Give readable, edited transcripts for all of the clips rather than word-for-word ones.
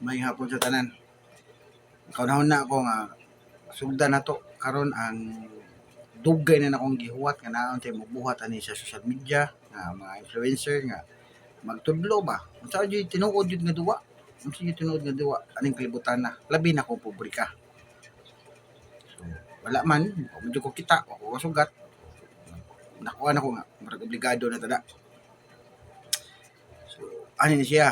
May hapon sa tanan. Kaunahon na ako nga sugdan na to karon ang dugay na akong gihuwat nga naon tay mobuhat ani sa social media nga mga influencer nga magtudlo ba. Unsa jud tinuod jud nga duwa? Unsa jud tinuod nga duwa aning kalibutan na. Labi na ko pobrika. So, wala man, medyo ko kita, ako kasugat. Nakuha na ko nga, marag obligado na tada. So, ani na siya,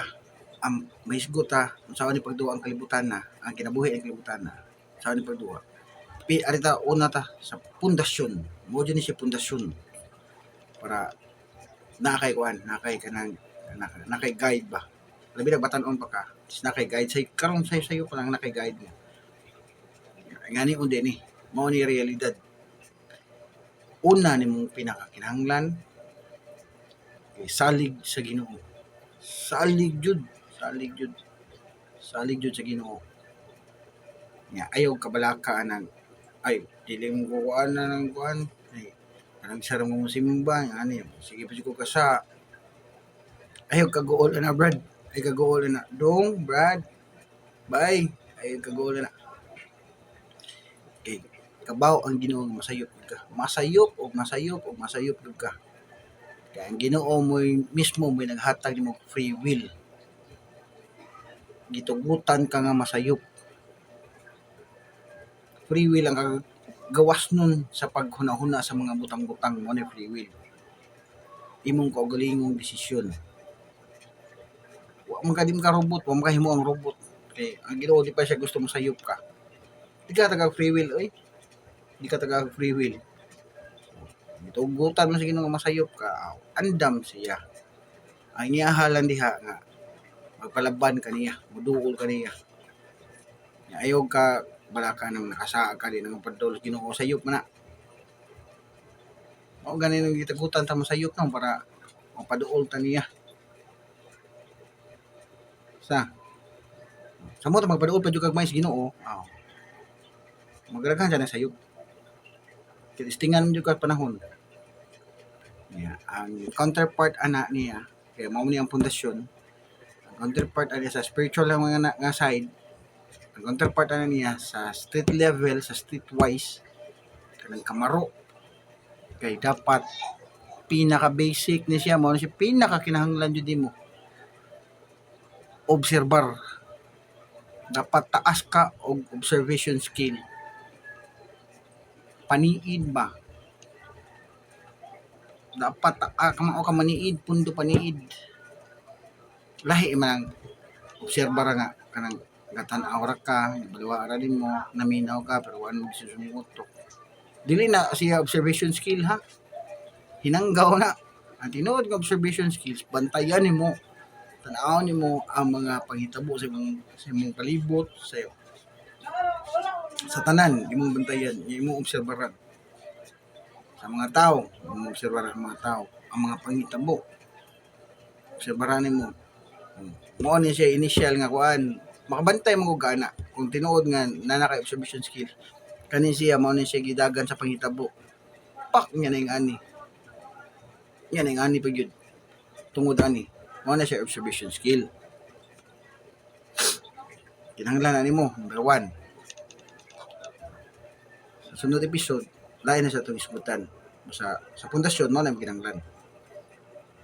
ang mahisgot ha, kung saan ni pagduwa ang kalibutan na, ang kinabuhi ang kalibutan na, saan ni pagduwa. Arita, una ta, sa pundasyon, mo dyan ni siya pundasyon, para nakay kuhan, nakay kanang, nakay guide ba. Labi na batanon pa ka, nakay guide, say, karon sayo pa lang nakay guide mo. Ngani unde ni, mao ni realidad. Una ni mong pinakakinahanglan, salig sa Ginoo. Salig jud sa Ginoo. Nya ayaw kabalaka nang ay dili mo kuan na nang kuan. Ay kanang sarong mo simba ani sige pa ko kasa. Ayaw kagool na Brad. Ay kagool na dong Brad. Bye. Ay kagool na. Okay. Kabaw ang Ginoo masayop ka. Masayop ka. Kaya ang Ginoo mo mismo may naghatag nimo free will. Gitugutan ka nga masayop. Free will ang gawas nun sa paghuna-huna sa mga butang-butang mo ni free will. Imong kaugalingong desisyon. Wa man kadim ka robot, wa man kahimo ang robot. Okay, ang Ginoo di pa siya gusto masayop ka. Di ka taga free will, oy. Di ka taga free will. Tugutan mo sa Ginoo masayop ka, andam siya. Ang iyahalan diha nga magpalaban kaniya, muduol kaniya. Ayaw ka balaka nang nakasaa ka din ng padol Ginoo sayop man na. O ganin ang gitagutan ta mo sayop nang para mapaduol ta niya. Sa mo ta magpaduol pa jud kag may sa Ginoo. Magraghan siya ng sayop. Kitistingan jud ka panahon. Yeah, ang counterpart ana niya kaya mao ni ang pundasyon. Ang counterpart ana sa spiritual lang nga side. Ang counterpart ana niya sa street level, sa streetwise kanang kamaro kay dapat pinaka basic ni siya mao ni siya pinaka kinahanglan jud nimo. Obserbar. Dapat taas ka og observation skill. Paniid ba? Dapat kamao ka maniid, pundo paniid. Lahi man obserbar nga kanang gatan-aw ra ka, baliwa ra din mo, naminaw ka pero wala mo susumutok. Dili na siya observation skill ha. Hinanggaw na. Ang tinuod nga observation skills, bantayan nimo. Tan-aw nimo ang mga panghitabo sa imong palibot, sa tanan, imong bantayan, imong obserbaran. Sa mga tao, imong obserbaran ang mga tao, ang mga panghitabo. Obserbaran nimo. Mao ni siya initial nga kuan, makabantay mo kog ana kung tinuod nga nanakay observation skill. Kani siya mao ni siya gidagan sa panghitabo. Pak niya na yung ani. Yan ang ani pa gyud. Tungod ani. Mao na siya observation skill. Kinahanglan na nimo number 1. Sa sunod episode, lain na sa itong isgutan. Sa pundasyon, mao na kinahanglan.